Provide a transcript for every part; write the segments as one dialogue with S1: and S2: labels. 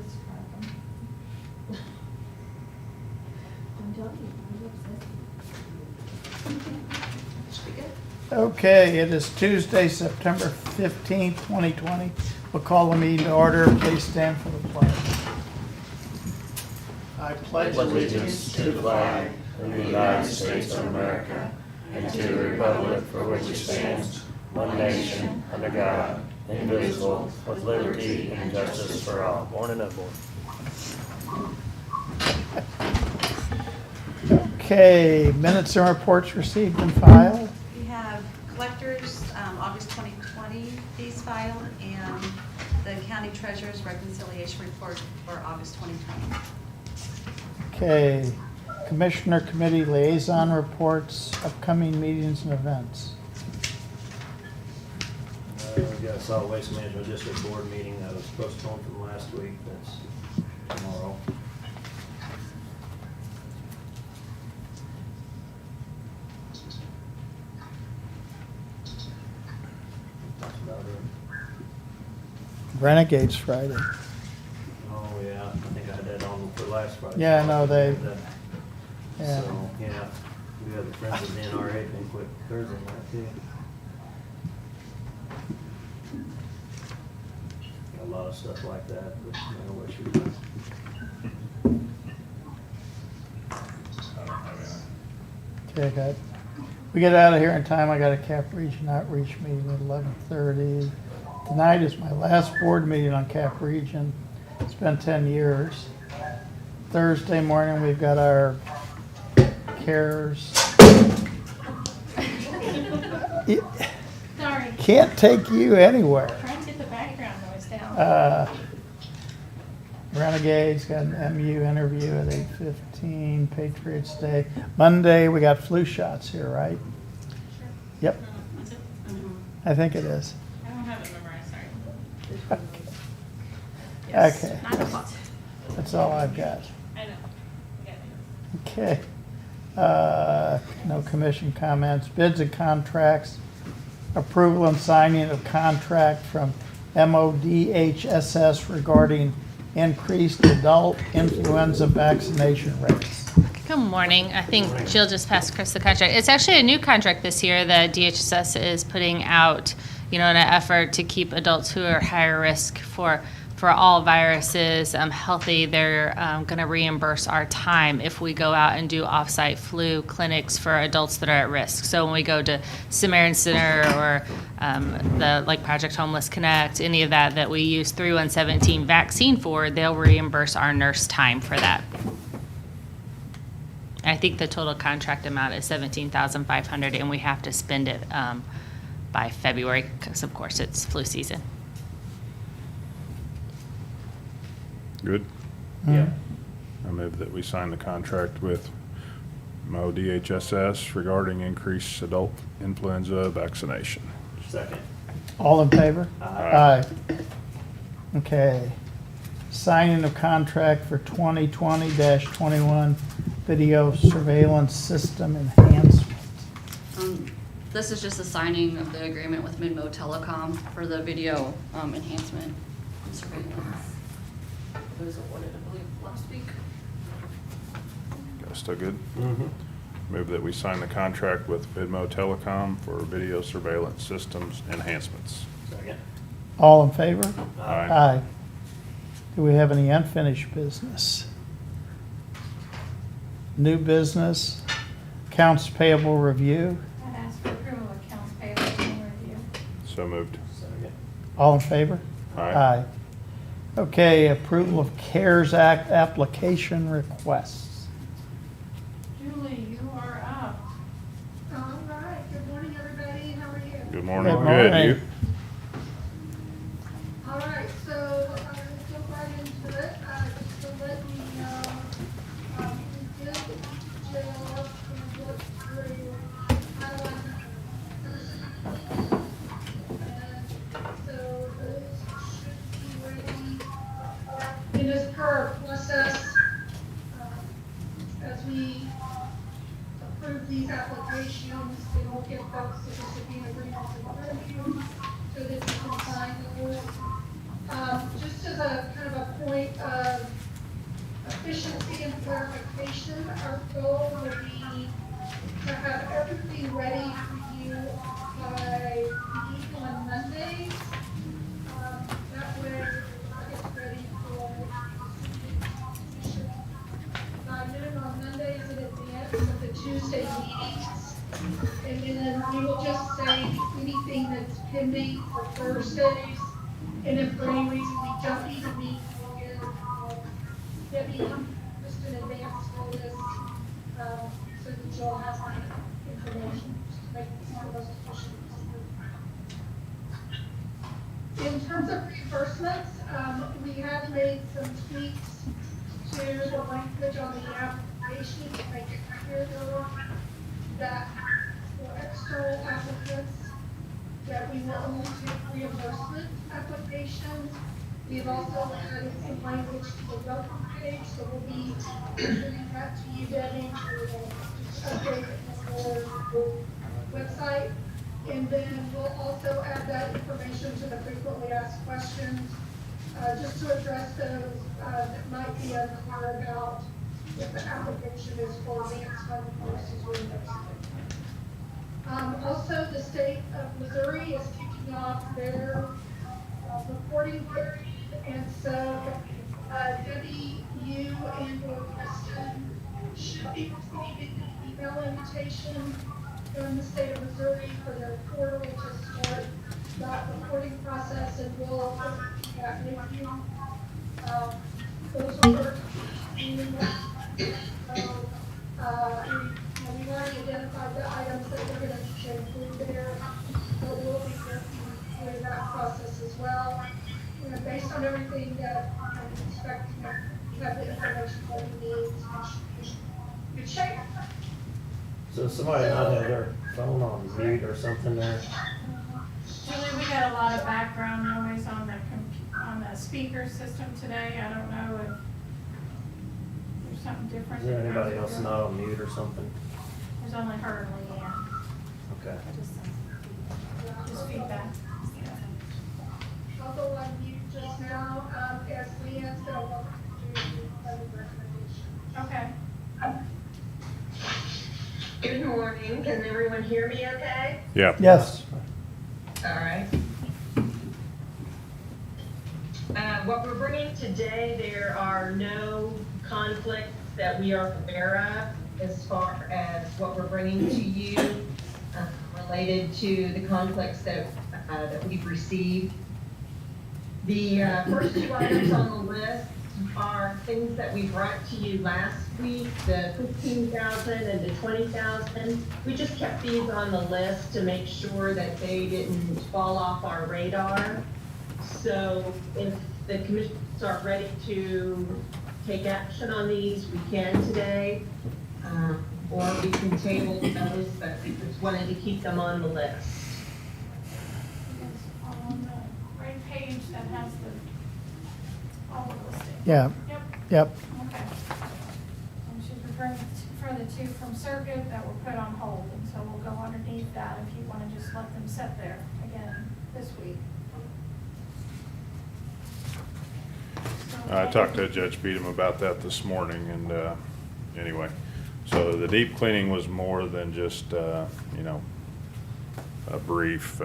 S1: just crack 'em. I'm telling you, I'm obsessed. Should be good.
S2: Okay, it is Tuesday, September 15th, 2020. We'll call the meeting to order. Please stand for the pledge. I pledge
S3: allegiance to the flag of the United States of America and to the republic for which it stands, one nation, under God, indivisible, with liberty and justice for all. Born and unborn.
S2: Okay, minutes and reports received and filed.
S4: We have collectors, August 2020 fees filed, and the county treasurer's reconciliation report for August 2020.
S2: Okay, Commissioner Committee Liaison Reports, upcoming meetings and events.
S3: We got a solid waste management district board meeting that was postponed from last week. That's tomorrow. That's about it.
S2: Renegades Friday.
S3: Oh, yeah, I think I had that on for last Friday.
S2: Yeah, I know, they- yeah.
S3: So, yeah, we have the Friends of the NRA thing quick Thursday night too. Got a lot of stuff like that, but you know what you do.
S2: Okay, good. We get out of here in time. I got a Cap Region outreach meeting at 11:30. Tonight is my last board meeting on Cap Region. It's been 10 years. Thursday morning, we've got our CARES. It
S1: Sorry,
S2: can't take you anywhere.
S1: trying to get the background noise down.
S2: Renegades got an MU interview at 8:15, Patriots Day. Monday, we got flu shots here, right? Yep,
S1: Is it?
S2: I think it is.
S1: I don't have it memorized, sorry. Yes,
S2: Okay.
S1: 9 o'clock.
S2: That's all I've got.
S1: I know. We got it.
S2: Okay. No commission comments. Bids and contracts. Approval and signing of contract from MODHSS regarding increased adult influenza vaccination rates.
S5: Good morning. I think Jill just passed Chris the contract. It's actually a new contract this year that DHSS is putting out, in an effort to keep adults who are higher risk for all viruses healthy. They're going to reimburse our time if we go out and do off-site flu clinics for adults that are at risk. So when we go to Samaritan Center or the Project Homeless Connect, any of that we use 3117 vaccine for, they'll reimburse our nurse time for that. I think the total contract amount is $17,500, and we have to spend it by February because, of course, it's flu season.
S6: Good.
S3: Yeah.
S6: I move that we sign the contract with MODHSS regarding increased adult influenza vaccination.
S3: Second.
S2: All in favor?
S3: Aye.
S2: Okay. Signing of contract for 2020-21 video surveillance system enhancement.
S7: This is just a signing of the agreement with Midmo Telecom for the video enhancement and surveillance. It was awarded, I believe, last week.
S6: Guys still good?
S3: Mm-hmm.
S6: Move that we sign the contract with Vidmo Telecom for video surveillance systems enhancements.
S3: Second.
S2: All in favor?
S6: Aye.
S2: Aye. Do we have any unfinished business? New business, accounts payable review.
S1: I'd ask for approval of accounts payable and review.
S6: So moved.
S3: Second.
S2: All in favor?
S6: Aye.
S2: Okay, approval of CARES Act application requests.
S1: Julie, you are up.
S8: All right, good morning, everybody, how are you?
S6: Good morning.
S2: Good morning.
S6: Good. You?
S8: All right, so, jump right into it, just to let you know, we did jail up and look through, and so those should be ready. And as per our process, as we approve these applications, they will get folks to just be in agreement to review, so that you can sign those. Just as a kind of a point of clarification, our goal will be to have everything ready for you by meeting on Monday. That way, it's ready for by noon on Mondays in advance of the Tuesday meetings. And then we will just say anything that's pending for Thursdays. And if for any reason we don't need to meet, we'll get Debbie just in advance for this, so that you'll have my information to make some of those decisions. In terms of reimbursements, we have made some tweaks to the language on the application to make it clear that for external applicants, that we will only take reimbursement applications. We've also added some language to the welcome page, so we'll be sending that to you, Debbie, to update the website. And then we'll also add that information to the frequently asked questions, just to address those that might be unclear about if the application is for advanced funding versus reimbursement. Also, the state of Missouri is kicking off their reporting period, and so Debbie, you and or Kristen should be receiving an email invitation from the state of Missouri for their portal to start that reporting process, and we'll do that with you. Those are we've already identified the items that we're going to include there, but we'll be working through that process as well. And based on everything that I'm expecting, we have the information that we need to make good shape.
S3: So somebody might have their phone on mute or something there.
S1: Julie, we got a lot of background noise on the speaker system today. I don't know if there's something different.
S3: Is there anybody else not on mute or something?
S1: There's only her and Leanne.
S3: Okay.
S1: Just feedback.
S8: I'll go on mute just now, as Leanne's going to walk through the other recommendation.
S1: Okay.
S9: Good morning. Can everyone hear me okay?
S6: Yeah.
S2: Yes.
S9: All right. What we're bringing today, there are no conflicts that we are aware of as far as what we're bringing to you related to the conflicts that we've received. The first two items on the list are things that we brought to you last week, the 15,000 and the 20,000. We just kept these on the list to make sure that they didn't fall off our radar. So if the commissioners are ready to take action on these, we can today, or we can table those, but we just wanted to keep them on the list.
S1: It's on the right page that has all the listing.
S2: Yeah,
S1: Yep.
S2: yep.
S1: Okay. And she's referring for the two from Circuit that were put on hold, and so we'll go underneath that if you want to just let them sit there again this week.
S6: I talked to Judge Beadham about that this morning, and anyway, so the deep cleaning was more than just, you know, a brief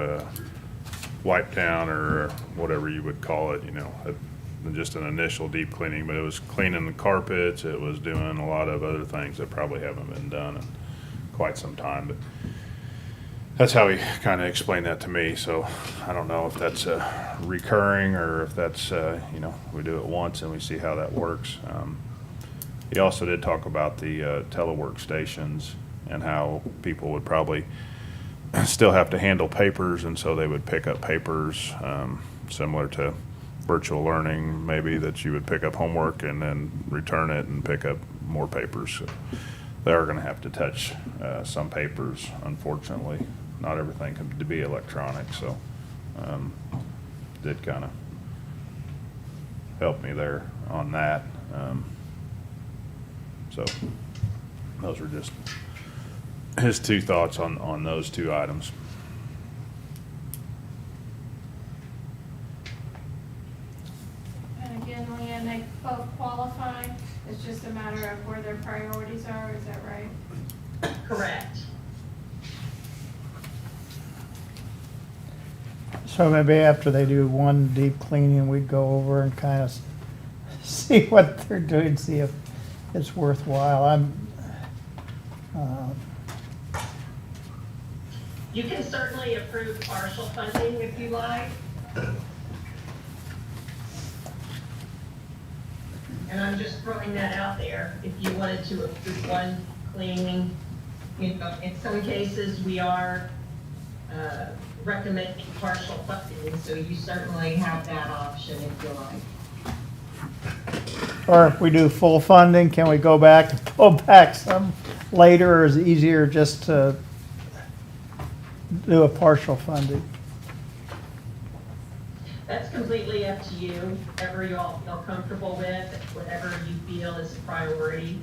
S6: wipe down or whatever you would call it, you know, just an initial deep cleaning, but it was cleaning the carpets, it was doing a lot of other things that probably haven't been done in quite some time, but that's how he kind of explained that to me, so I don't know if that's recurring or if that's, you know, we do it once and we see how that works. He also did talk about the telework stations and how people would probably still have to handle papers, and so they would pick up papers, similar to virtual learning, maybe, that you would pick up homework and then return it and pick up more papers. So they are going to have to touch some papers, unfortunately. Not everything can be electronic, so did kind of help me there on that. So those were just his two thoughts on those two items.
S1: And Cynthia and Leanne, they both qualify. It's just a matter of where their priorities are, is that right?
S9: Correct.
S2: So maybe after they do one deep cleaning, we'd go over and kind of see what they're doing, see if it's worthwhile.
S9: You can certainly approve partial funding if you like. And I'm just throwing that out there, if you wanted to approve one cleaning. You know, in some cases, we are recommending partial funding, so you certainly have that option if you like.
S2: Or if we do full funding, can we go back and pull back some later, or is it easier just to do a partial funding?
S9: That's completely up to you, whatever you all feel comfortable with, whatever you feel is a priority.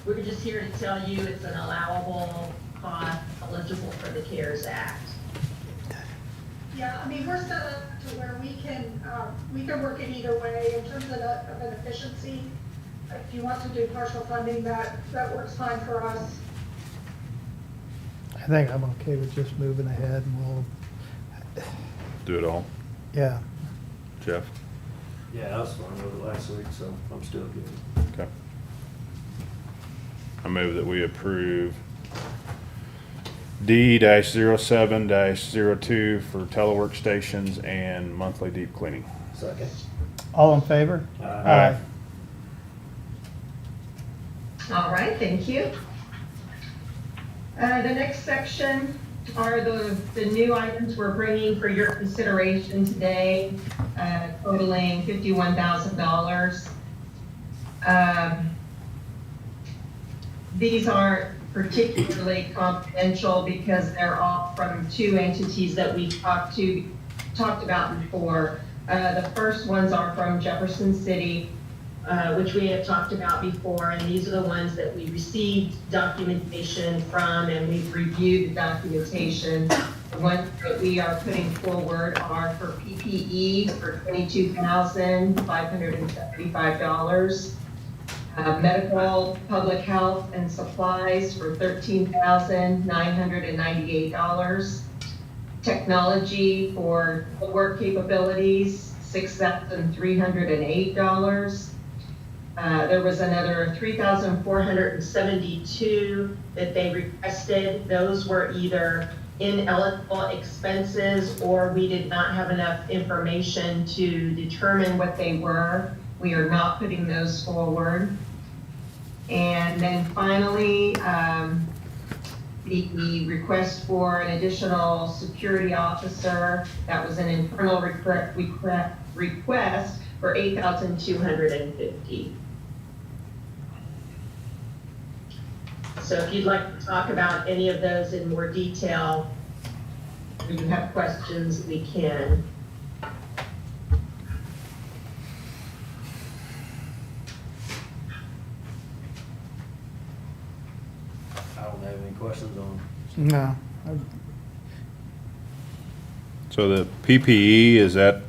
S9: We're just here to tell you it's an allowable cost eligible for the CARES Act.
S8: Yeah, I mean, we're set up to where we can work it either way in terms of an efficiency. If you want to do partial funding, that works fine for us.
S2: I think I'm okay with just moving ahead and we'll,
S6: Do it all.
S2: yeah.
S6: Jeff?
S3: Yeah, I was fine with it last week, so I'm still good.
S6: Okay. I move that we approve D-07-02 for teleworkstations and monthly deep cleaning.
S3: Second.
S2: All in favor?
S3: Aye.
S9: All right, thank you. The next section are the new items we're bringing for your consideration today, totaling $51,000. These aren't particularly confidential because they're all from two entities that we talked about before. The first ones are from Jefferson City, which we have talked about before, and these are the ones that we received documentation from, and we've reviewed the documentation. The ones that we are putting forward are for PPE for $22,575. Medical, public health, and supplies for $13,998. Technology for work capabilities, $6,308. There was another $3,472 that they requested. Those were either ineligible expenses or we did not have enough information to determine what they were. We are not putting those forward. And then finally, the request for an additional security officer, that was an internal request for $8,250. So if you'd like to talk about any of those in more detail, or you have questions, we can.
S3: I don't have any questions on
S2: No.
S6: So the PPE, is that,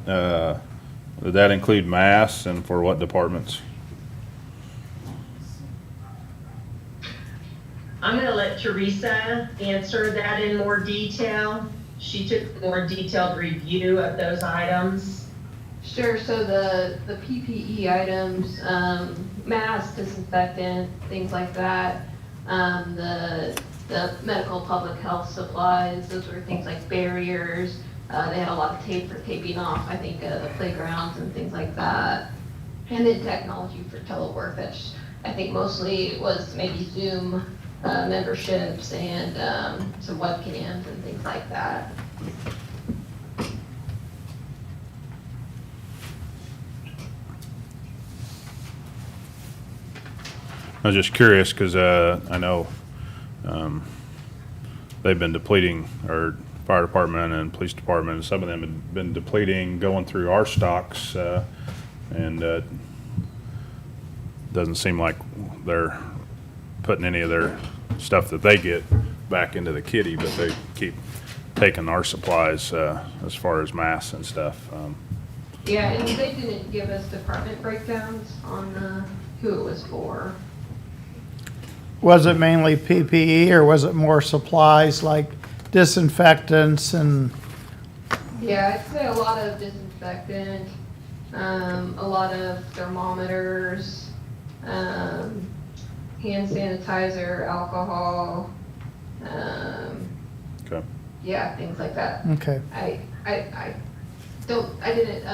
S6: would that include masks and for what departments?
S9: I'm going to let Teresa answer that in more detail. She took a more detailed review of those items.
S10: Sure, so the PPE items, masks, disinfectant, things like that, the medical public health supplies, those were things like barriers. They had a lot of tape for taping off, I think, the playgrounds and things like that. And then technology for telework, that's, I think mostly was maybe Zoom memberships and some webcams and things like that.
S6: I was just curious because I know they've been depleting, our fire department and police department, and some of them have been depleting, going through our stocks, and doesn't seem like they're putting any of their stuff that they get back into the kitty, but they keep taking our supplies as far as masks and stuff.
S10: Yeah, and they didn't give us department breakdowns on who it was for.
S2: Was it mainly PPE or was it more supplies like disinfectants and,
S10: Yeah, I'd say a lot of disinfectant, a lot of thermometers, hand sanitizer, alcohol,
S6: Okay.
S10: yeah, things like that.
S2: okay.
S10: I didn't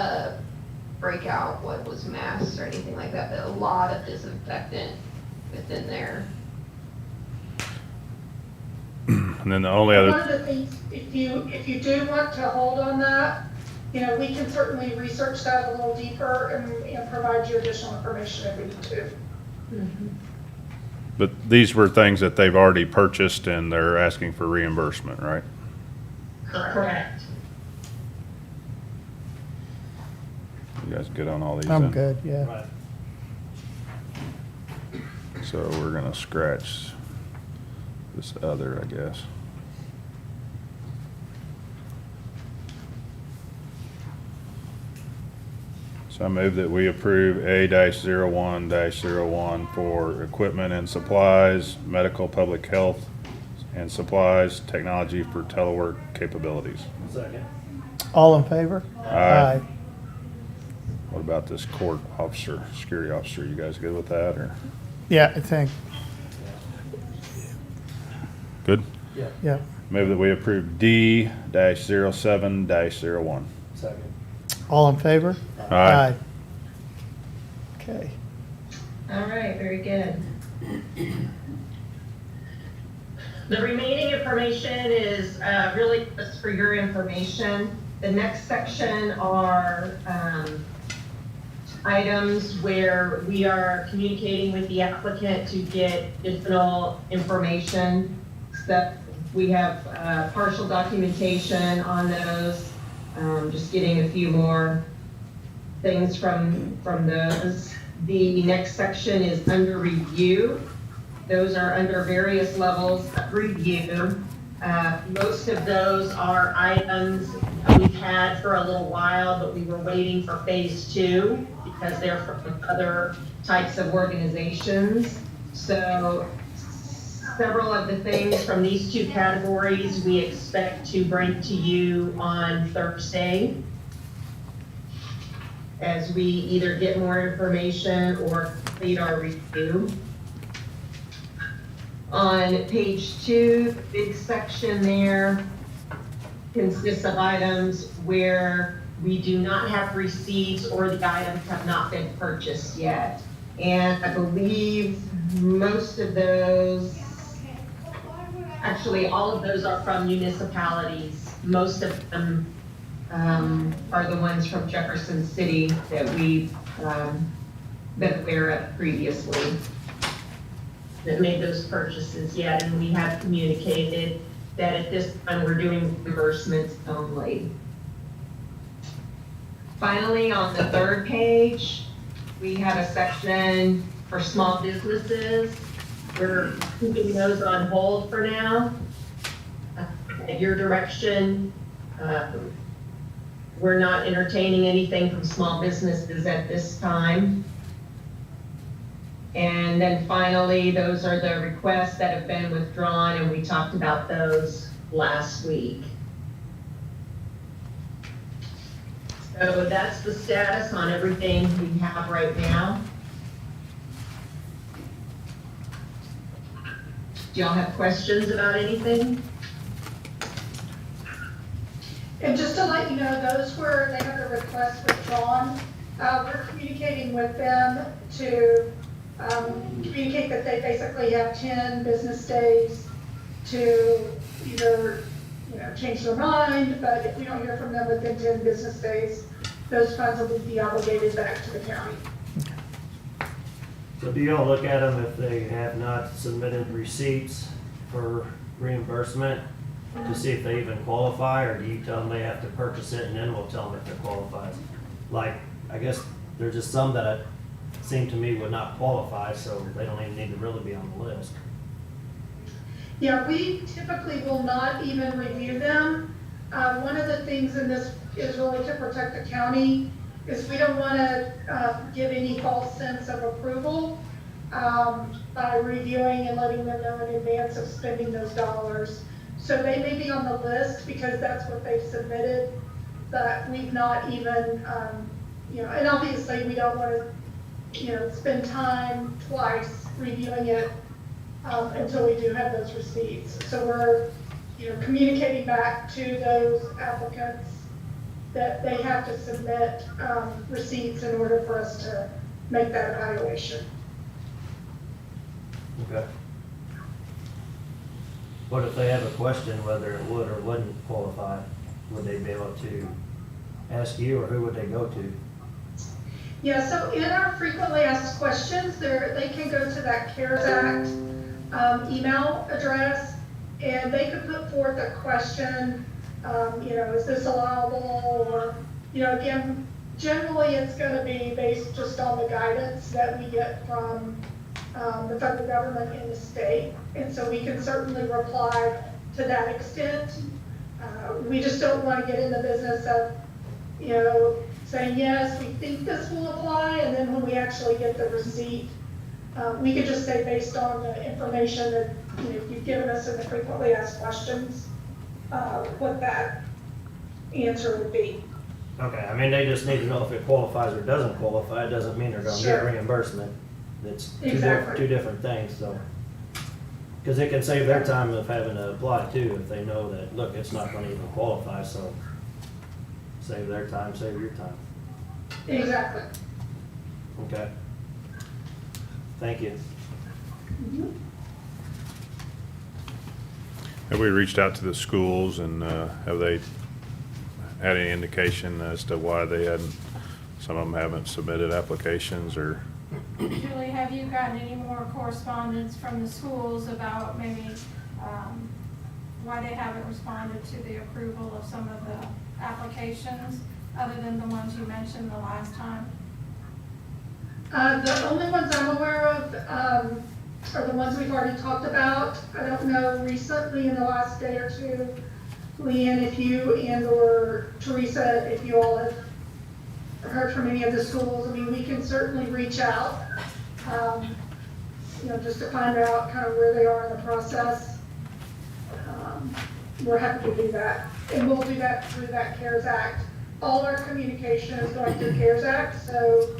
S10: break out what was masks or anything like that, but a lot of disinfectant within there.
S6: And then the only
S8: One
S6: other,
S8: of the things, if you do want to hold on that, we can certainly research that a little deeper and provide you additional information if we need to.
S6: but these were things that they've already purchased and they're asking for reimbursement, right?
S9: Correct.
S6: You guys good on all these?
S2: I'm
S6: then?
S2: good, yeah.
S3: Right.
S6: So we're gonna scratch this other, I guess. So I move that we approve A-01-01 for equipment and supplies, medical, public health and supplies, technology for telework capabilities.
S3: Second.
S2: All in favor?
S6: Aye. What about this court officer, security officer? You guys good with that, or?
S2: Yeah, I think,
S6: Good?
S3: Yeah.
S2: yeah.
S6: Move that we approve D-07-01.
S3: Second.
S2: All in favor?
S6: Aye.
S2: Okay.
S9: All right, very good. The remaining information is really just for your information. The next section are items where we are communicating with the applicant to get additional information. So we have partial documentation on those, just getting a few more things from those. The next section is under review. Those are under various levels of review. Most of those are items we've had for a little while, but we were waiting for phase 2 because they're from other types of organizations. So several of the things from these 2 categories we expect to bring to you on Thursday as we either get more information or complete our review. On page 2, the big section there consists of items where we do not have receipts or the items have not been purchased yet. And I believe most of those, actually all of those are from municipalities. Most of them are the ones from Jefferson City that we've been aware of previously that made those purchases yet, and we have communicated that at this time we're doing reimbursements only. Finally, on the 3rd page, we have a section for small businesses. We're keeping those on hold for now. At your direction, we're not entertaining anything from small businesses at this time. And then finally, those are the requests that have been withdrawn, and we talked about those last week. So that's the status on everything we have right now. Do y'all have questions about anything?
S8: And just to let you know, those where they have the request withdrawn, we're communicating with them to communicate that they basically have 10 business days to either, change their mind, but if we don't hear from them within 10 business days, those funds will be obligated back to the county.
S3: So do y'all look at them if they have not submitted receipts for reimbursement to see if they even qualify, or do you tell them they have to purchase it and then we'll tell them if they're qualified? Like, I guess there's just some that seem to me would not qualify, so they don't even need to really be on the list.
S8: Yeah, we typically will not even review them. One of the things in this is really to protect the county. is we don't want to give any false sense of approval by reviewing and letting them know in advance of spending those dollars. So they may be on the list because that's what they've submitted, but we've not even, and obviously we don't want to, spend time twice reviewing it until we do have those receipts. So we're, communicating back to those applicants that they have to submit receipts in order for us to make that evaluation.
S11: Okay. What if they have a question whether it would or wouldn't qualify? Would they be able to ask you, or who would they go to?
S8: Yeah, so in our frequently asked questions, they can go to that CARES Act email address, and they could put forth a question, is this allowable? Or, again, generally it's going to be based just on the guidance that we get from the federal government and the state. And so we can certainly reply to that extent. We just don't want to get in the business of, saying, yes, we think this will apply, and then when we actually get the receipt, we could just say based on the information that you've given us in the frequently asked questions, what that answer would be.
S11: Okay, I mean, they just need to know if it qualifies or doesn't qualify. It doesn't mean they're gonna get
S8: Sure.
S11: reimbursement. It's
S8: Exactly.
S11: two different things, so. Because it can save their time of having to apply too, if they know that, look, it's not gonna even qualify, so save their time, save your time.
S8: Exactly.
S11: Okay. Thank you.
S6: Have we reached out to the schools and have they had any indication as to why they hadn't, some of them haven't submitted applications or?
S1: Julie, have you gotten any more correspondence from the schools about maybe why they haven't responded to the approval of some of the applications, other than the ones you mentioned the last time?
S8: The only ones I'm aware of are the ones we've already talked about. I don't know recently in the last day or two, Leanne, if you and or Teresa, if you all have heard from any of the schools. I mean, we can certainly reach out, just to find out kind of where they are in the process. We're happy to do that. And we'll do that through that CARES Act. All our communication is going through CARES Act, so,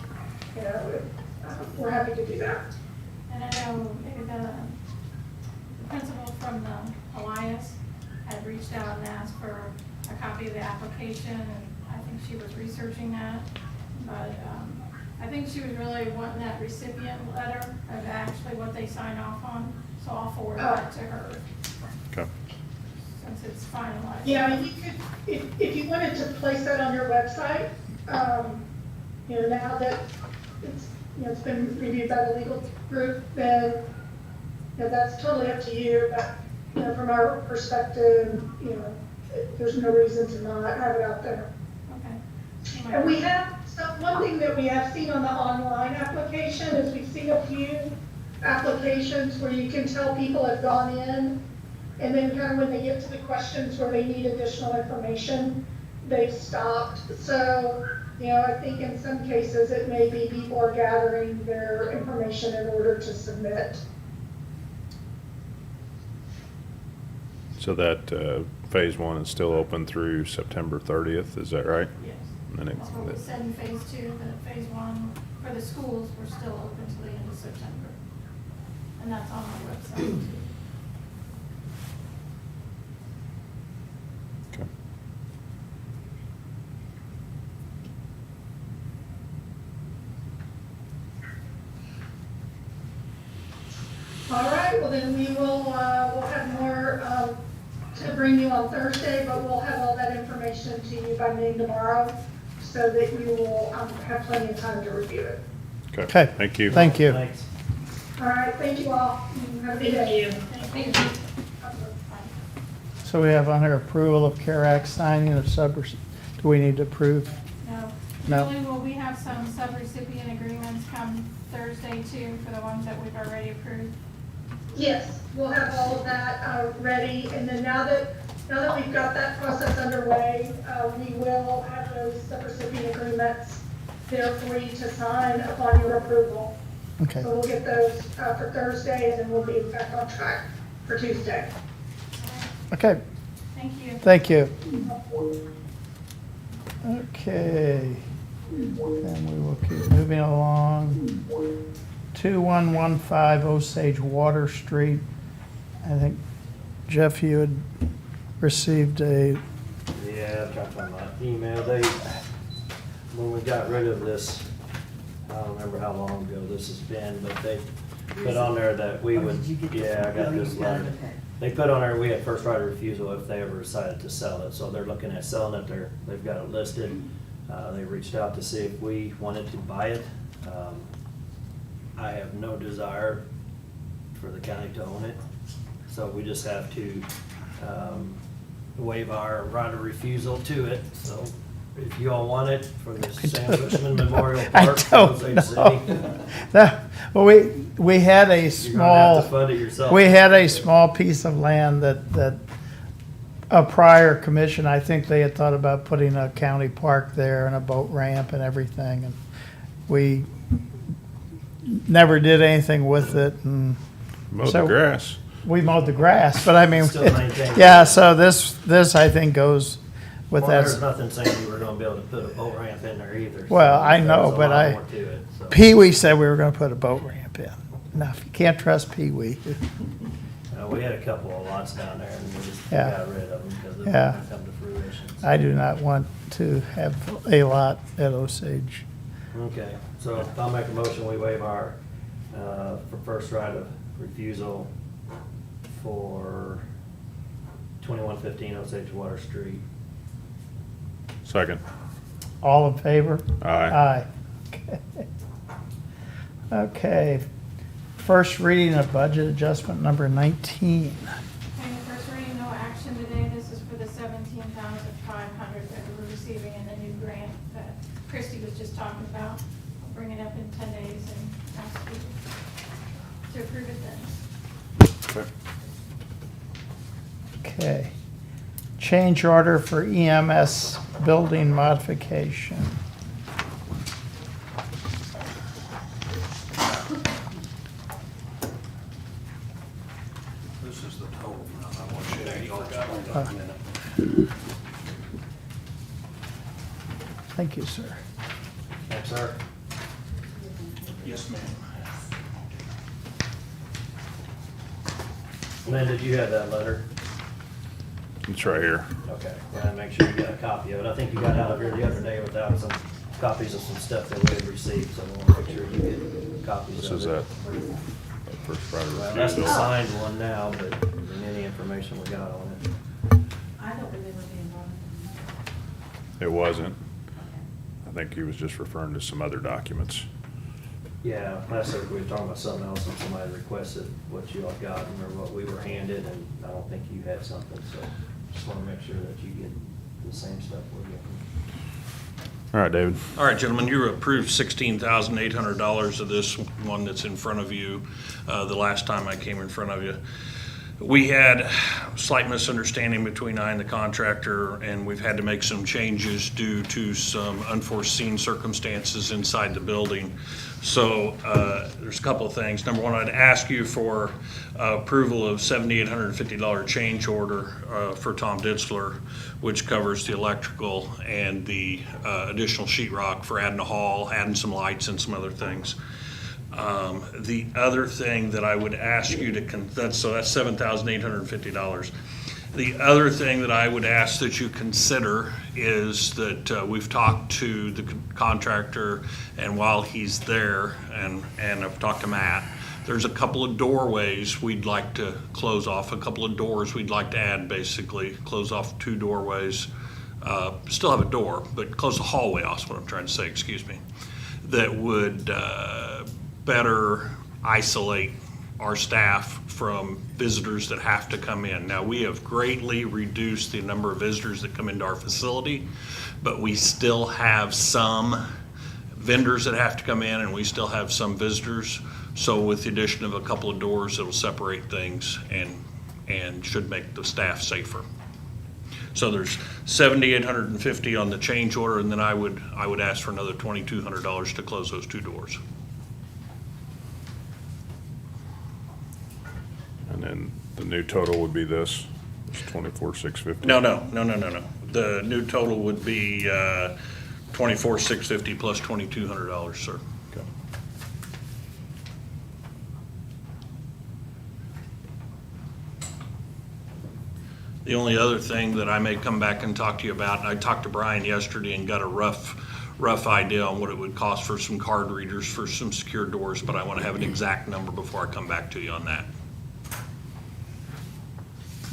S8: we're happy to do that.
S1: And I know maybe the principal from the Elias had reached out and asked for a copy of the application, and I think she was researching that. But I think she was really wanting that recipient letter of actually what they signed off on, so I'll forward that to her
S6: Okay.
S1: since it's finalized.
S8: Yeah, you could, if you wanted to place that on your website, now that it's been reviewed by the legal group, then, that's totally up to you, but, from our perspective, there's no reason to not have it out there.
S1: Okay.
S8: And we have, one thing that we have seen on the online application is we've seen a few applications where you can tell people have gone in, and then kind of when they get to the questions where they need additional information, they've stopped. So, I think in some cases it may be people are gathering their information in order to submit.
S6: So that phase one is still open through September 30th, is that right?
S1: Yes.
S6: And then
S1: That's what we said in phase two, but phase one for the schools, we're still open till the end of September. And that's on our website too.
S6: Okay.
S8: All right, well then we will, we'll have more to bring you on Thursday, but we'll have all that information to you by noon tomorrow so that you will have plenty of time to review it.
S6: Okay, thank you.
S2: Thank you.
S11: Thanks.
S8: All right, thank you all. Have a good day.
S1: Thank you.
S2: So we have under approval of CARE Act signing of do we need to approve?
S1: No.
S2: No.
S1: Julie, will we have some subrecipient agreements come Thursday too for the ones that we've already approved?
S8: Yes, we'll have all of that ready, and then now that we've got that process underway, we will have those subrecipient agreements there for you to sign upon your approval.
S2: Okay.
S8: So we'll get those for Thursday, and then we'll be back on track for Tuesday.
S2: Okay,
S1: Thank you.
S2: thank you. Okay, then we will keep moving along. 2115 Osage Water Street. I think, Jeff, you had received a,
S11: Yeah, I'm trying to find my email. When we got rid of this, I don't remember how long ago this has been, but they put on there that we would, yeah, I got this letter. They put on there, we had first right of refusal if they ever decided to sell it, so they're looking at selling it, they've got it listed. They reached out to see if we wanted to buy it. I have no desire for the county to own it, so we just have to, waive our right of refusal to it, so if you all want it for the Sam Bushman Memorial
S2: I
S11: Park,
S2: don't
S11: Osage
S2: know.
S11: City.
S2: No, well, we had a
S11: You're gonna have
S2: small,
S11: to fund it yourself.
S2: we had a small piece of land that a prior commission, I think they had thought about putting a county park there and a boat ramp and everything, and we never did anything with it, and
S6: Mow the
S2: So-
S6: grass.
S2: we mowed the grass, but I mean,
S11: Still maintained.
S2: yeah, so this I think goes with
S11: Well,
S2: that.
S11: there's nothing saying you were gonna be able to put a boat ramp in there either. so
S2: Well, I
S11: there's
S2: know,
S11: a
S2: but
S11: lot
S2: I-
S11: more to it, so.
S2: Pee Wee said we were gonna put a boat ramp in. Now, if you can't trust Pee Wee,
S11: We had a couple of lots down there and we just
S2: Yeah.
S11: got rid of them because it
S2: Yeah.
S11: didn't come to fruition. so.
S2: I do not want to have a lot at Osage.
S11: Okay, so I'll make a motion, we waive our, for first right of refusal for 2115 Osage Water Street.
S6: Second.
S2: All in favor?
S6: Aye.
S2: Aye. Okay. Okay. First reading of budget adjustment number 19.
S1: Okay, first reading, no action today. This is for the 17,500 that we're receiving in the new grant that Christie was just talking about. I'll bring it up in 10 days and ask you to approve it then.
S6: Okay.
S2: Okay. Change order for EMS building modification.
S3: This is the total amount. I want you to go down in a minute.
S2: Thank you, sir.
S11: Thanks, sir.
S3: Yes, ma'am.
S11: Lynn, did you have that letter?
S6: It's right here.
S11: Okay, well, make sure you got a copy of it. I think you got out of here the other day without some copies of some stuff that we had received, so we'll make sure you get copies
S6: This
S11: of
S6: is
S11: it.
S6: that first right of
S11: Well, that's the
S6: refusal.
S11: signed one now, but any information we got on it.
S4: I don't remember being brought up.
S6: It wasn't. I think he was just referring to some other documents.
S11: Yeah, last week we were talking about something else and somebody requested what you all got or what we were handed, and I don't think you had something, so just wanna make sure that you get the same stuff we're getting.
S6: All right, David.
S12: All right, gentlemen, you approved $16,800 of this one that's in front of you the last time I came in front of you. We had slight misunderstanding between I and the contractor, and we've had to make some changes due to some unforeseen circumstances inside the building. So there's a couple of things. Number one, I'd ask you for approval of $7,850 change order for Tom Ditzler, which covers the electrical and the additional sheetrock for adding a hall, adding some lights and some other things. The other thing that I would ask you to, that's $7,850. The other thing that I would ask that you consider is that we've talked to the contractor, and while he's there, and I've talked to Matt, there's a couple of doorways we'd like to close off, a couple of doors we'd like to add, basically, close off 2 doorways. Still have a door, but close the hallway off is what I'm trying to say, excuse me. That would better isolate our staff from visitors that have to come in. Now, we have greatly reduced the number of visitors that come into our facility, but we still have some vendors that have to come in, and we still have some visitors. So with the addition of a couple of doors, it'll separate things and should make the staff safer. So there's 7,850 on the change order, and then I would ask for another $2,200 to close those two doors.
S6: And then the new total would be this, it's 24,650.
S12: No. The new total would be 24,650 plus $2,200, sir.
S6: Okay.
S12: The only other thing that I may come back and talk to you about, and I talked to Brian yesterday and got a rough idea on what it would cost for some card readers for some secure doors, but I want to have an exact number before I come back to you on that.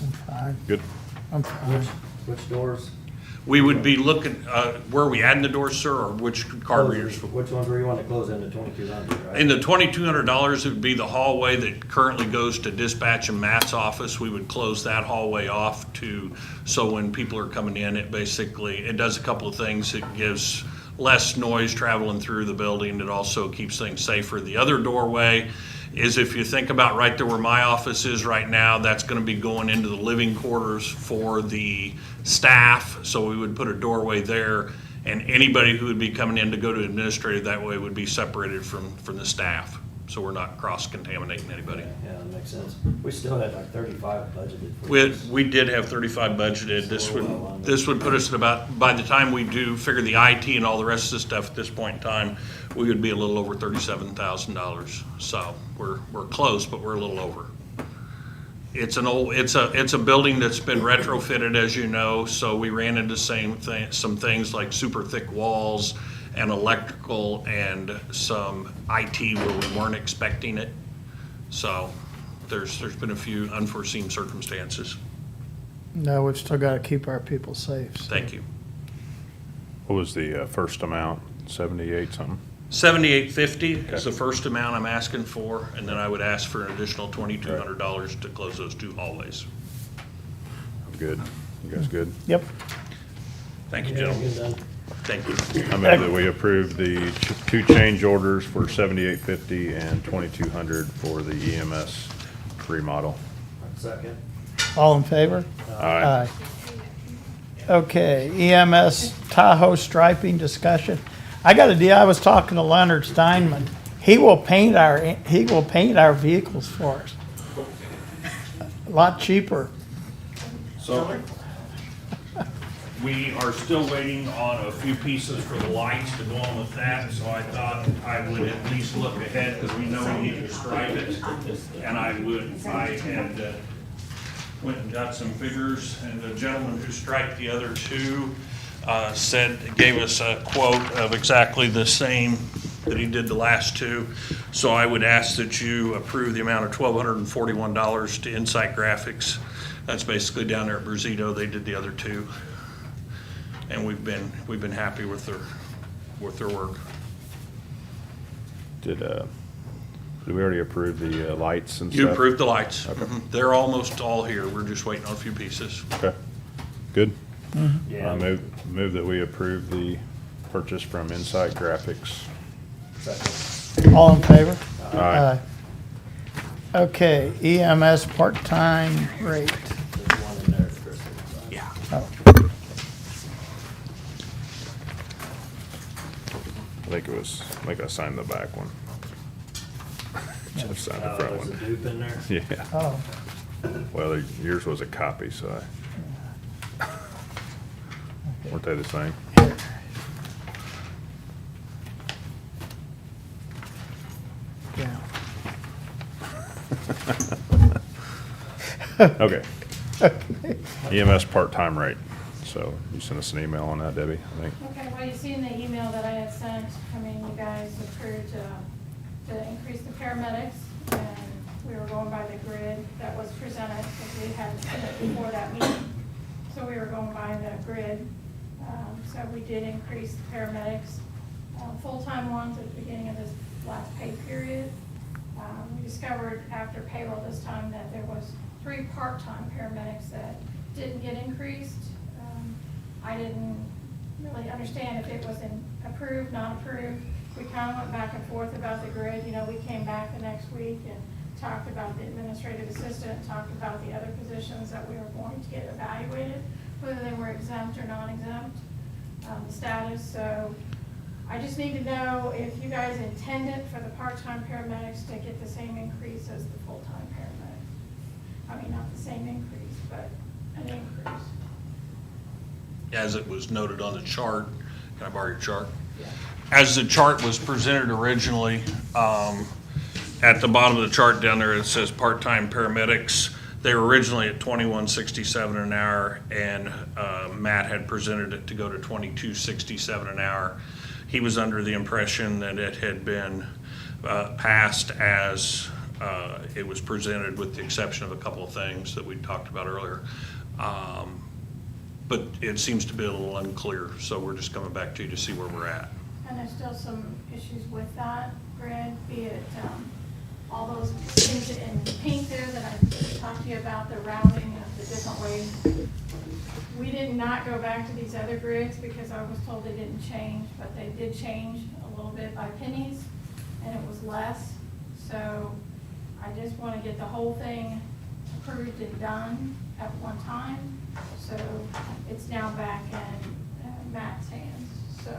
S2: I'm fine.
S6: Good.
S2: I'm fine.
S11: Which doors?
S12: We would be looking, where are we adding the doors, sir, or which card readers?
S11: Which ones were you wanting to close in the 2,200, right?
S12: In the $2,200, it would be the hallway that currently goes to dispatch and Matt's office. We would close that hallway off so when people are coming in, it does a couple of things. It gives less noise traveling through the building. It also keeps things safer. The other doorway is, if you think about right there where my office is right now, that's going to be going into the living quarters for the staff. So we would put a doorway there, and anybody who would be coming in to go to administrative that way would be separated from the staff. So we're not cross-contaminating anybody.
S11: Yeah, that makes sense. We still had like 35 budgeted for this.
S12: We did have 35 budgeted. This would put us at about, by the time we do figure the IT and all the rest of the stuff at this point in time, we would be a little over $37,000. So we're close, but we're a little over. It's a building that's been retrofitted, as you know, so we ran into some things like super thick walls and electrical and some IT where we weren't expecting it. So there's been a few unforeseen circumstances.
S2: No, we've still got to keep our people safe. So.
S12: Thank you.
S6: What was the first amount, 78 something?
S12: $7,850 is the first amount I'm asking for, and then I would ask for an additional $2,200 to close those two hallways.
S6: I'm good. You guys good?
S2: Yep.
S12: Thank you,
S11: Yeah,
S12: gentlemen.
S11: good done.
S12: Thank you.
S6: I move that we approve the two change orders for 7,850 and 2,200 for the EMS remodel.
S11: Second.
S2: All in favor?
S6: Aye.
S2: Okay, EMS Tahoe striping discussion. I got a deal. I was talking to Leonard Steinman. He will paint our vehicles for us. A lot cheaper.
S12: So, we are still waiting on a few pieces for the lights to go on with that, so I thought I would at least look ahead, because we know we need to stripe it. And I had went and got some figures, and the gentleman who striped the other two gave us a quote of exactly the same that he did the last two. So I would ask that you approve the amount of $1,241 to Insight Graphics. That's basically down there at Brazito. They did the other two, and we've been happy with their work.
S6: Did we already approve the lights and stuff?
S12: You approved the lights.
S6: Okay.
S12: Mhm. They're almost all here. We're just waiting on a few pieces.
S6: Okay, good.
S11: Yeah.
S6: I move that we approve the purchase from Insight Graphics.
S11: Second.
S2: All in favor?
S6: Aye.
S2: Okay, EMS part-time rate.
S11: There's one in there, Chris.
S12: Yeah.
S2: Oh,
S6: I think I signed the back one. Jeff signed the
S11: Oh,
S6: front
S11: there's a
S6: one.
S11: dupe in there?
S6: Yeah,
S2: oh,
S6: well, yours was a copy, so weren't they the same?
S2: here. Yeah.
S6: Okay. EMS part-time rate. So you sent us an email on that, Debbie, I think.
S1: Okay, well, you see in the email that I had sent, I mean, you guys approved to increase the paramedics, and we were going by the grid that was presented, because we had seen it before that meeting. So we were going by the grid. So we did increase the paramedics, full-time ones at the beginning of this last pay period. We discovered after payroll this time that there was 3 part-time paramedics that didn't get increased. I didn't really understand if it was approved, not approved. We kind of went back and forth about the grid. You know, we came back the next week and talked about the administrative assistant, talked about the other positions that we were going to get evaluated. whether they were exempt or non-exempt, the status. So I just need to know if you guys intended for the part-time paramedics to get the same increase as the full-time paramedics. I mean, not the same increase, but an increase.
S12: As it was noted on the chart, can I borrow your chart? As the chart was presented originally, at the bottom of the chart down there, it says part-time paramedics. They were originally at $21.67 an hour, and Matt had presented it to go to $22.67 an hour. He was under the impression that it had been passed as it was presented, with the exception of a couple of things that we talked about earlier. But it seems to be a little unclear, so we're just coming back to you to see where we're at.
S1: And there's still some issues with that grid, be it all those things in pink there that I talked to you about, the routing of the different ways. We did not go back to these other grids because I was told they didn't change, but they did change a little bit by pennies, and it was less. So I just want to get the whole thing approved and done at one time. So it's now back in Matt's hands. So,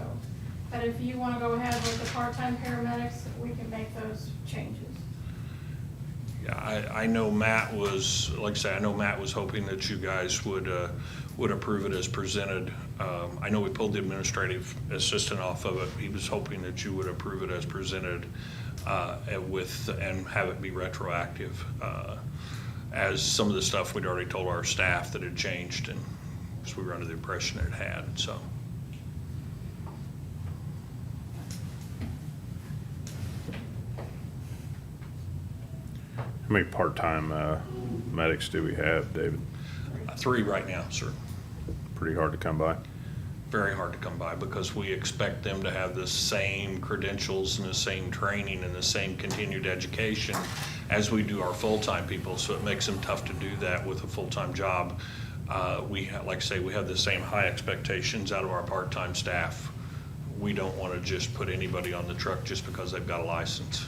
S1: but if you want to go ahead with the part-time paramedics, we can make those changes.
S12: Yeah, I know Matt was, like I say, I know Matt was hoping that you guys would approve it as presented. I know we pulled the administrative assistant off of it. He was hoping that you would approve it as presented and have it be retroactive. As some of the stuff we'd already told our staff that had changed, and so we were under the impression that it had, so.
S6: How many part-time medics do we have, David?
S12: 3 right now, sir.
S6: Pretty hard to come by.
S12: Very hard to come by because we expect them to have the same credentials and the same training and the same continued education as we do our full-time people, so it makes them tough to do that with a full-time job. Like I say, we have the same high expectations out of our part-time staff. We don't want to just put anybody on the truck just because they've got a license.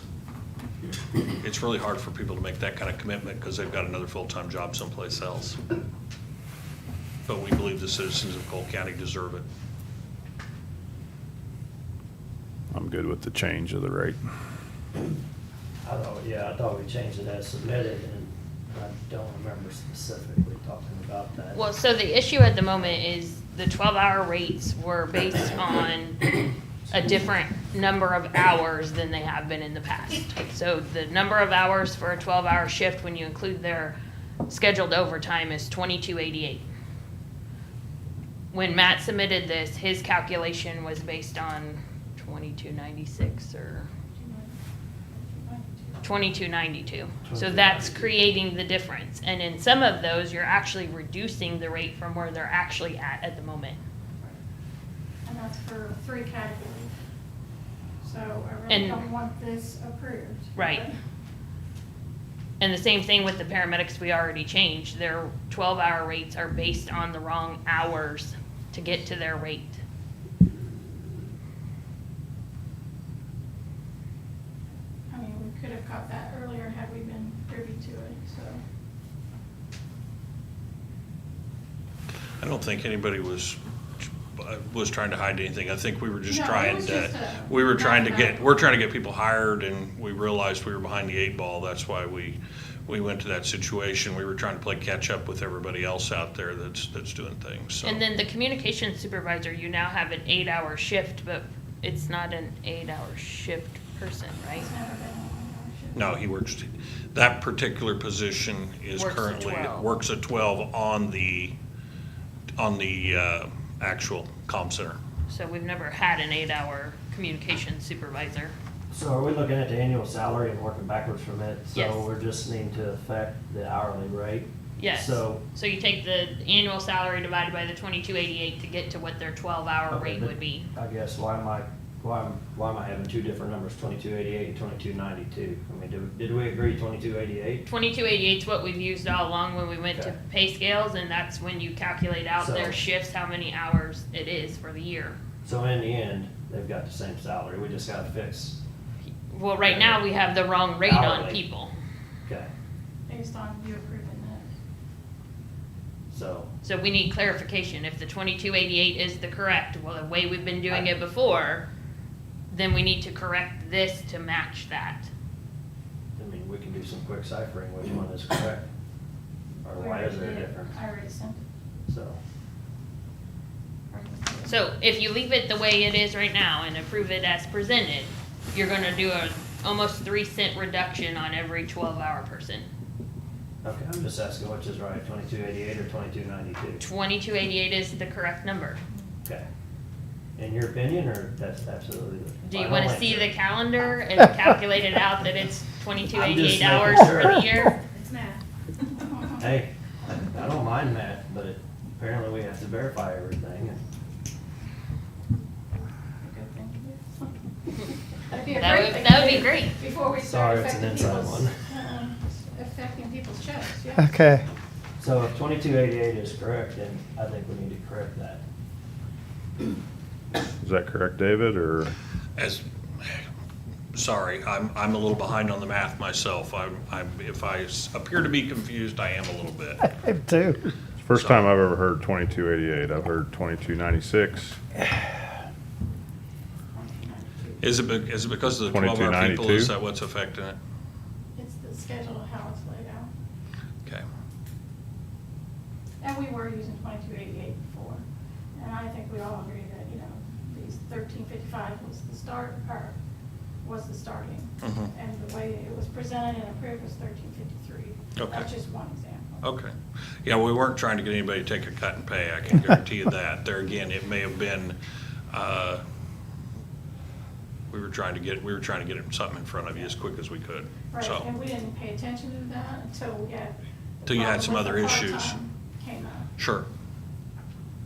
S12: It's really hard for people to make that kind of commitment because they've got another full-time job someplace else. But we believe the citizens of Cole County deserve it.
S6: I'm good with the change of the rate.
S11: I thought we changed it as submitted, and I don't remember specifically talking about that.
S5: Well, so the issue at the moment is the 12-hour rates were based on a different number of hours than they have been in the past. So the number of hours for a 12-hour shift when you include their scheduled overtime is 2288. When Matt submitted this, his calculation was based on 2296 or 2292. So that's creating the difference. And in some of those, you're actually reducing the rate from where they're actually at the moment.
S1: And that's for 3 categories. So I really
S5: And-
S1: don't want this approved.
S5: Right. And the same thing with the paramedics we already changed. Their 12-hour rates are based on the wrong hours to get to their rate.
S1: I mean, we could have caught that earlier had we been privy to it, so.
S12: I don't think anybody was trying to hide anything. I think we were just
S1: No, it
S12: trying
S1: was
S12: to,
S1: just a-
S12: we're trying to get people hired, and we realized we were behind the 8 ball. That's why we went to that situation. We were trying to play catch up with everybody else out there that's doing things, so.
S5: And then the communications supervisor, you now have an 8-hour shift, but it's not an 8-hour shift person, right?
S1: It's never been on our
S12: No, he works, that particular position is
S5: Works at
S12: currently,
S5: 12.
S12: works at 12 on the actual comm center.
S5: So we've never had an 8-hour communications supervisor.
S11: So are we looking at the annual salary and working backwards from it?
S5: Yes.
S11: So we're just needing to affect the hourly rate?
S5: Yes.
S11: So,
S5: So you take the annual salary divided by the 2288 to get to what their 12-hour
S11: Okay,
S5: rate
S11: but-
S5: would be.
S11: I guess, why am I having 2 different numbers, 2288 and 2292? I mean, did we agree 2288?
S5: 2288 is what we've used all along when we went to
S11: Okay.
S5: pay scales, and that's when you calculate out
S11: So-
S5: their shifts, how many hours it is for the year.
S11: So in the end, they've got the same salary, we just gotta fix,
S5: Well, right now, we have the wrong rate on
S11: Hourly.
S5: people.
S11: okay.
S1: based on you approving
S11: So,
S5: So we need clarification. If the 2288 is the correct, well, the way we've been doing it before, then we need to correct this to match that.
S11: I mean, we can do some quick ciphering, which one is correct? Or
S1: We
S11: why is
S1: already
S11: there a
S1: did.
S11: difference?
S1: I already sent it.
S11: So,
S5: So if you leave it the way it is right now and approve it as presented, you're gonna do a almost 3 cent reduction on every 12-hour person.
S11: okay, I'm just asking which is right, 2288 or 2292?
S5: 2288 is the correct number.
S11: Okay. In your opinion, or that's absolutely the
S5: Do you
S11: final
S5: wanna see
S11: answer?
S5: the calendar and calculate it out that it's 2288
S11: making
S5: hours
S11: sure.
S5: for the year?
S1: It's math.
S11: Hey, I don't mind math, but apparently we have to verify everything. And
S1: Good thing. That'd be a
S5: That
S1: great
S5: would-
S1: thing
S5: that would
S1: to
S5: be
S1: do
S5: great.
S1: Before we start
S11: Sorry, it's an
S1: affecting
S11: inside
S1: people's,
S11: one.
S1: affecting people's checks, yeah.
S2: Okay,
S11: So if 2288 is correct, then I think we need to correct that.
S6: Is that correct, David, or?
S12: Sorry, I'm a little behind on the math myself. If I appear to be confused, I am a little bit.
S2: I am too.
S6: First time I've ever heard 2288. I've heard 2296.
S12: Is it because of the 12-hour people?
S6: 2292?
S12: Is that what's affecting it?
S1: It's the schedule of how it's laid out.
S12: Okay.
S1: And we were using 2288 before. And I think we all agree that, these 1355 was the start, or was the starting.
S12: Mhm.
S1: And the way it was presented and approved was 1353.
S12: Okay.
S1: That's just one example.
S12: Okay. Yeah, we weren't trying to get anybody to take a cut and pay. I can guarantee you that. There again, it may have been, we were trying to get something in front of you as quick as we could.
S1: Right,
S12: So,
S1: and we didn't pay attention to that until we had.
S12: Till you had some
S1: with the
S12: other issues.
S1: part-time Came up.
S12: sure.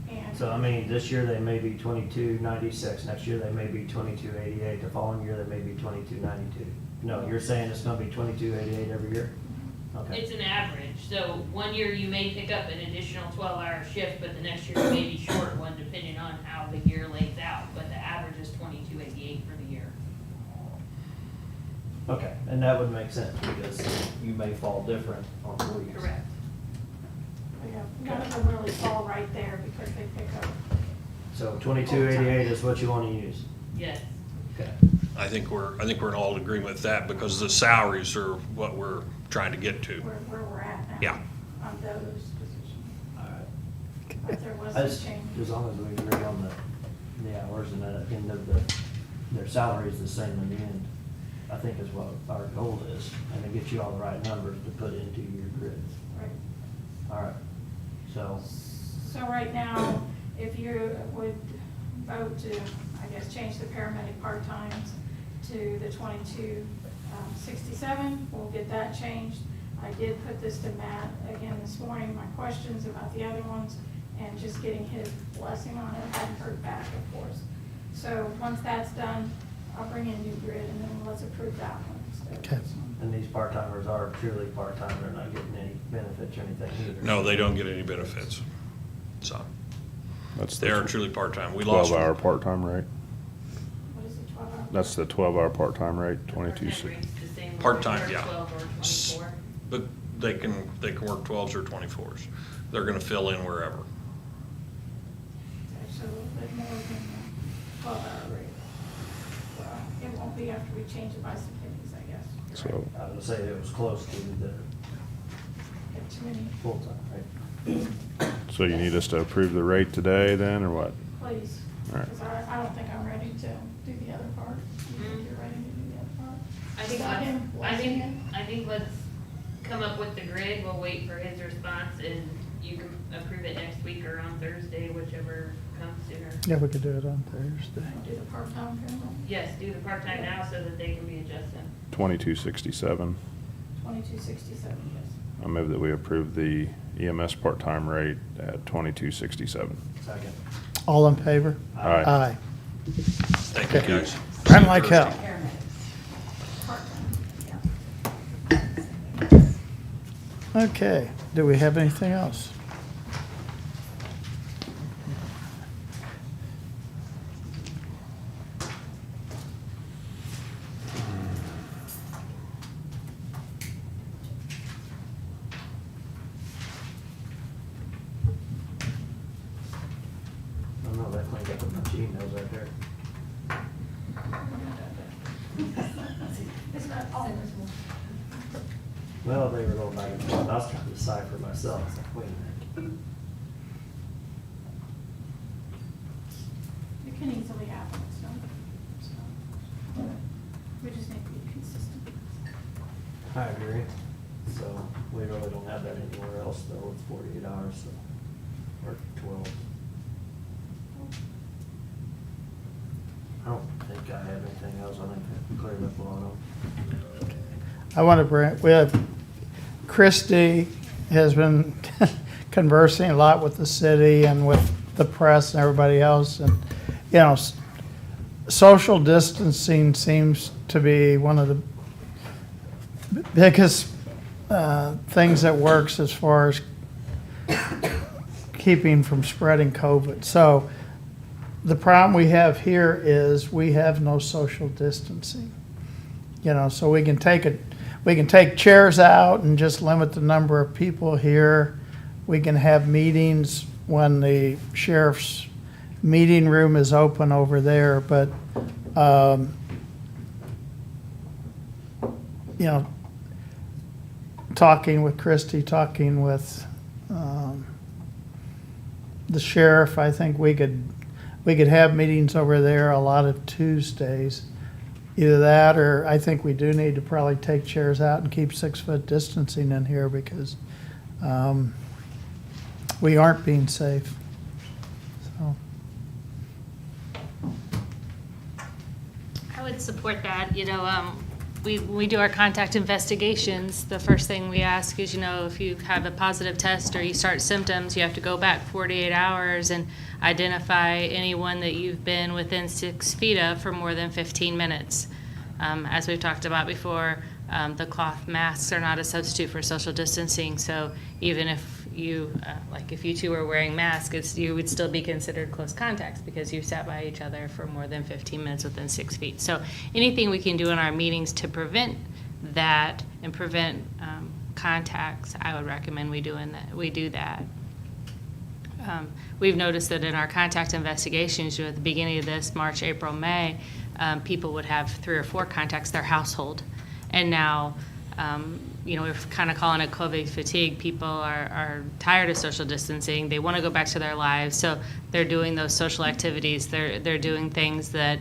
S1: And
S11: So I mean, this year they may be 2296, next year they may be 2288, the following year they may be 2292. No, you're saying it's gonna be 2288 every year? Okay.
S5: It's an average, so one year you may pick up an additional 12-hour shift, but the next year you may be short one depending on how the year lays out, but the average is 2288 for the year.
S11: Okay, and that would make sense because you may fall different on the weeks.
S5: Correct.
S1: Yeah, none of them really fall right there because they pick up.
S11: So 2288 is what you wanna use?
S5: Yes.
S11: Okay.
S12: I think we're in all agreement with that because the salaries are what we're trying to get to.
S1: Where we're at now.
S12: Yeah.
S1: On those positions.
S11: Alright.
S1: But there was
S11: I
S1: a
S11: just,
S1: change.
S11: as long as we agree on the hours and at the end of their salary is the same in the end, I think is what our goal is, and to get you all the right numbers to put into your grid.
S1: Right.
S11: All right, so,
S1: So right now, if you would vote to, I guess, change the paramedic part-times to the 2267, we'll get that changed. I did put this to Matt again this morning, my questions about the other ones, and just getting his blessing on it. I hadn't heard back, of course. So once that's done, I'll bring in new grid, and then let's approve that one instead of
S2: Okay.
S1: this one.
S11: and these part-timers are truly part-time, they're not getting any benefits or anything either.
S12: No, they don't get any benefits. So,
S6: That's
S12: they are
S6: the
S12: truly part-time. We lost.
S6: 12-hour part-time rate.
S1: What is it, 12 hours?
S6: That's the 12-hour part-time rate, 22.
S12: Part-time, yeah.
S5: 12 or 24.
S12: But they can work 12s or 24s. They're gonna fill in wherever.
S1: It's a little bit more than the 12-hour rate. Well, it won't be after we change it by some pennies, I guess.
S6: So,
S11: I would say it was close to the
S1: Get too many,
S11: full-time, right?
S6: so you need us to approve the rate today then, or what?
S1: please.
S6: All right.
S1: Because I don't think I'm ready to do the other part. You think you're ready to do the other part?
S5: I think,
S1: Got him blessing it?
S5: I think let's come up with the grid, we'll wait for his response, and you can approve it next week or on Thursday, whichever comes sooner.
S2: Yeah, we could do it on Thursday.
S1: Do the part-time criminal,
S5: Yes, do the part-time now so that they can be adjusted.
S6: 2267.
S1: 2267, yes.
S6: I move that we approve the EMS part-time rate at 2267.
S11: Second.
S2: All in favor?
S6: Aye.
S2: Aye.
S12: Thank you,
S2: Okay.
S12: guys.
S2: Run like hell.
S1: Part-time, yeah.
S2: Okay, do we have anything else?
S1: It's not all.
S11: Well, they were going back and forth. I was trying to decipher myself. I was like, wait a minute.
S1: It can easily happen, so. We just need to be consistent.
S11: I agree. So we really don't have that anywhere else though. It's 48 hours, so, or 12. I don't think I have anything else. I think I cleared up a lot of them.
S2: I want to bring, we have, Christie has been conversing a lot with the city and with the press and everybody else. And, you know, social distancing seems to be one of the biggest things that works as far as keeping from spreading COVID. So the problem we have here is we have no social distancing. You know, so we can take chairs out and just limit the number of people here. We can have meetings when the sheriff's meeting room is open over there, but, you know, talking with Christie, talking with, the sheriff, I think we could have meetings over there a lot of Tuesdays. Either that, or I think we do need to probably take chairs out and keep 6-foot distancing in here because we aren't being safe. So,
S5: I would support that. You know, when we do our contact investigations, the first thing we ask is, you know, if you have a positive test or you start symptoms, you have to go back 48 hours and identify anyone that you've been within 6 feet of for more than 15 minutes. As we've talked about before, the cloth masks are not a substitute for social distancing. So even if you, like if you two were wearing masks, you would still be considered close contacts because you sat by each other for more than 15 minutes within 6 feet. So anything we can do in our meetings to prevent that and prevent contacts, I would recommend we do that. We've noticed that in our contact investigations, at the beginning of this, March, April, May, people would have 3 or 4 contacts their household. And now, you know, we're kind of calling it COVID fatigue. People are tired of social distancing. They want to go back to their lives. So they're doing those social activities. They're doing things that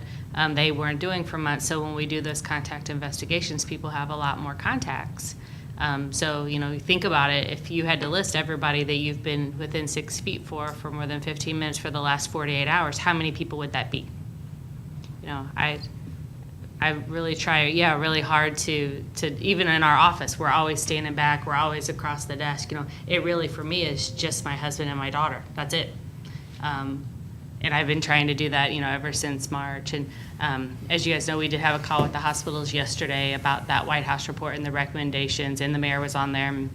S5: they weren't doing for months. So when we do those contact investigations, people have a lot more contacts. So, you know, think about it. If you had to list everybody that you've been within 6 feet for more than 15 minutes for the last 48 hours, how many people would that be? You know, I really try, really hard to even in our office, we're always standing back, we're always across the desk. You know, it really for me is just my husband and my daughter. That's it. And I've been trying to do that, you know, ever since March. And as you guys know, we did have a call with the hospitals yesterday about that White House report and the recommendations, and the mayor was on there. And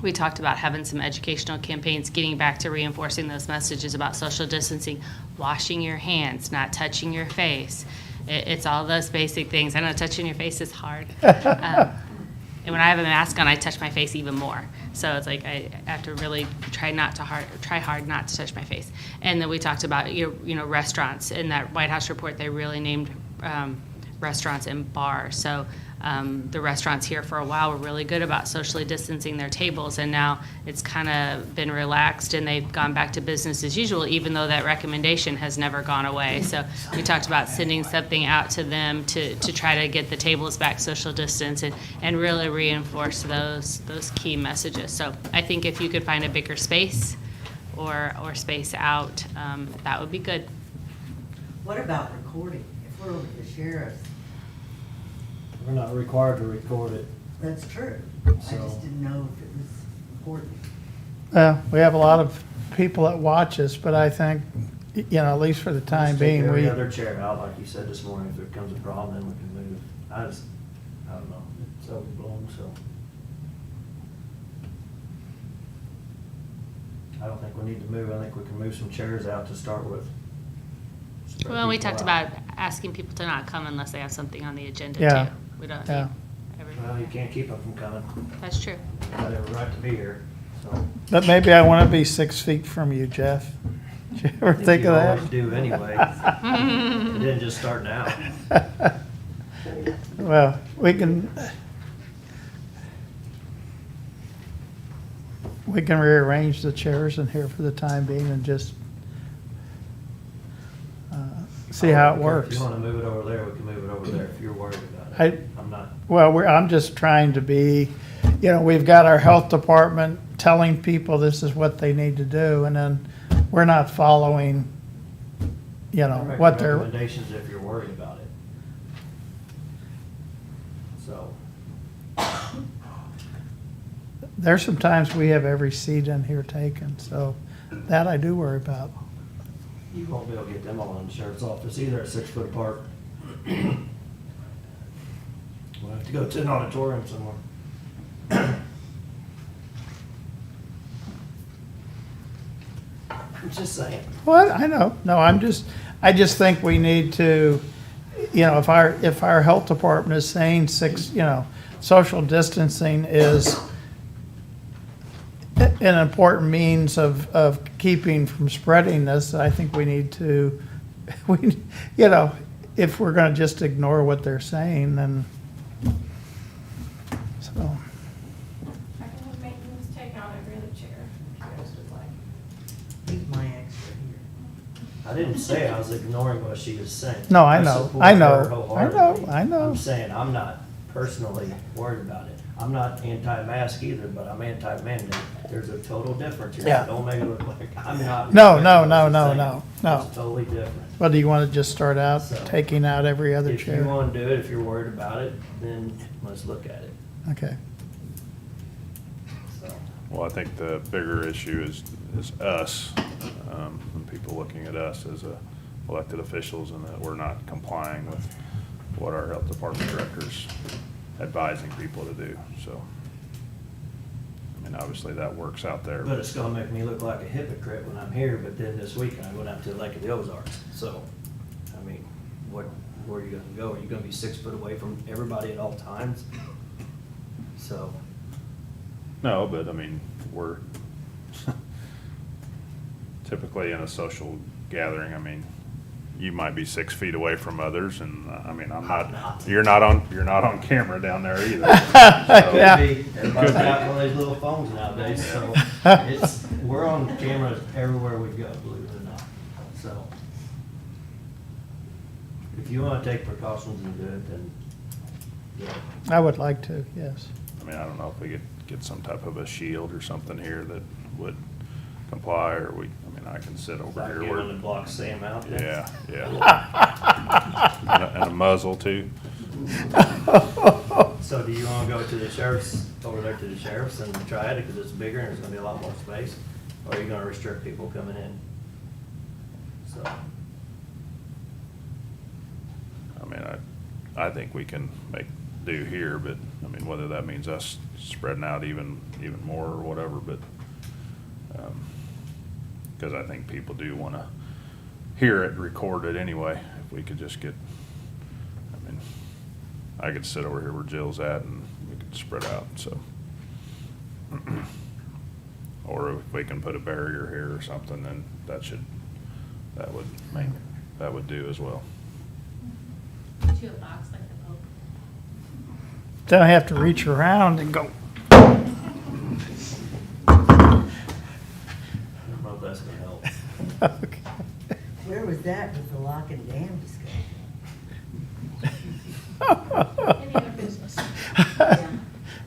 S5: we talked about having some educational campaigns, getting back to reinforcing those messages about social distancing, washing your hands, not touching your face. It's all those basic things. I know touching your face is hard. And when I have a mask on, I touch my face even more. So it's like I have to really try hard not to touch my face. And then we talked about you know restaurants. In that White House report, they really named restaurants and bars. So the restaurants here for a while were really good about socially distancing their tables, and now it's kind of been relaxed and they've gone back to business as usual, even though that recommendation has never gone away. So we talked about sending something out to them to try to get the tables back social distance and really reinforce those key messages. So I think if you could find a bigger space or space out, that would be good.
S13: What about recording? If we're with the sheriff,
S11: We're not required to record it.
S13: that's true.
S11: So-
S13: I just didn't know if it was important.
S2: we have a lot of people that watch us, but I think, you know, at least for the time
S11: Just take
S2: being,
S11: every
S2: we,
S11: other chair out, like you said this morning. If there becomes a problem, then we can move. I don't know. It's overblown, so. I don't think we need to move. I think we can move some chairs out to start with. Spread
S5: Well, we
S11: people
S5: talked
S11: out.
S5: about asking people to not come unless they have something on the agenda
S2: Yeah.
S5: too. We don't
S2: Yeah.
S5: need everybody.
S11: Well, you can't keep them from coming.
S5: That's true.
S11: They have a right to be here, so.
S2: but maybe I want to be 6 feet from you, Jeff. Did you ever think
S11: you
S2: of
S11: always
S2: that?
S11: do anyway. It didn't just start now.
S2: Well, we can rearrange the chairs in here for the time being and just see how it works.
S11: If you wanna move it over there, we can move it over there if you're worried about it. I'm not,
S2: Well, I'm just trying to be, we've got our health department telling people this is what they need to do, and then we're not following,
S11: I'll make
S2: what they're,
S11: recommendations if you're worried about it. So,
S2: there's some times we have every seat in here taken, so that I do worry about.
S11: you won't be able to get them all in the sheriff's office either at 6 foot apart. We'll have to go to an auditorium somewhere. I'm just saying.
S2: Well, I know, no, I just think we need to, if our health department is saying social distancing is an important means of keeping from spreading this, I think we need to, if we're gonna just ignore what they're saying, then, so.
S1: I can have maintenance take out every other chair, if you guys would like.
S13: Leave my extra here.
S11: I didn't say I was ignoring what she was saying.
S2: No, I know,
S11: support
S2: I
S11: her
S2: know,
S11: wholeheartedly.
S2: I know.
S11: I'm saying I'm not personally worried about it. I'm not anti-mask either, but I'm anti-mandate. There's a total difference here.
S2: Yeah.
S11: Don't make it look like I'm not.
S2: No,
S11: It's totally different.
S2: Well, do you wanna just start out
S11: So,
S2: taking out every other
S11: If you
S2: chair?
S11: wanna do it, if you're worried about it, then let's look at it.
S2: Okay.
S11: So,
S6: Well, I think the bigger issue is us, and people looking at us as elected officials, and that we're not complying with what our health department director's advising people to do, so. I mean, obviously that works out there.
S11: but it's gonna make me look like a hypocrite when I'm here, but then this weekend I go down to Lake of the Ozarks. So, I mean, where are you gonna go? Are you gonna be 6 foot away from everybody at all times? So,
S6: No, but I mean, we're typically in a social gathering, I mean, you might be 6 feet away from others, and I mean, you're not on camera down there either. So-
S2: Yeah.
S11: everybody's got one of these little phones nowadays, so we're on camera everywhere we go, believe it or not. So, if you wanna take precautions and do it, then, yeah.
S2: I would like to, yes.
S6: I mean, I don't know if we could get some type of a shield or something here that would comply, or I can sit over
S11: Like
S6: here
S11: giving
S6: where.
S11: the block Sam out there.
S6: Yeah. And a muzzle too.
S11: So do you wanna go to the sheriff's, over there to the sheriff's and try it, because it's bigger and there's gonna be a lot more space? Or are you gonna restrict people coming in? So,
S6: I mean, I think we can do here, but, I mean, whether that means us spreading out even more or whatever, but, because I think people do want to hear it recorded anyway. If we could just get, I mean, I could sit over here where Jill's at and we could spread out, so. Or if we can put a barrier here or something, then that would do as well.
S5: Put you a box like the Pope.
S2: Then I have to reach around and go,
S11: I don't know if that's gonna help.
S2: okay.
S13: Where was that with the lock and dam discussion?
S1: Any other business?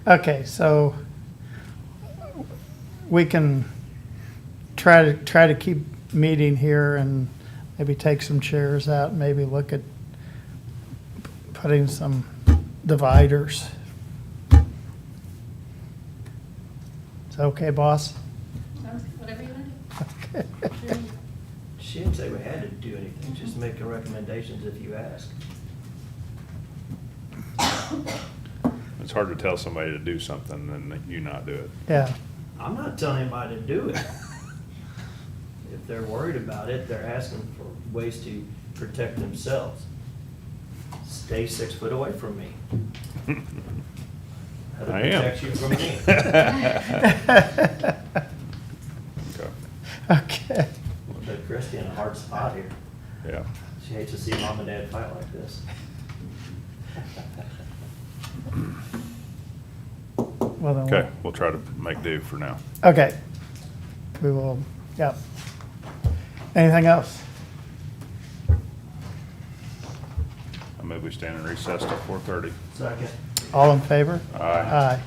S2: Okay, so we can try to keep meeting here and maybe take some chairs out, and maybe look at putting some dividers. Is that okay, boss?
S5: Whatever you want to do.
S2: Okay.
S11: She didn't say we had to do anything, just making recommendations if you ask.
S6: It's hard to tell somebody to do something and you not do it.
S2: Yeah,
S11: I'm not telling anybody to do it. If they're worried about it, they're asking for ways to protect themselves. Stay 6 foot away from me. That'll
S6: I am.
S11: protect you from me.
S6: Okay.
S2: okay.
S11: Put Christie in a hard spot here.
S6: Yeah.
S11: She hates to see mom and dad fight like this.
S2: Well, then
S6: Okay, we'll try to make do for now.
S2: Okay. We will, yep. Anything else?
S6: I move we stand in recess till 4:30.
S11: Second.
S2: All in favor?
S6: Aye.
S2: Aye.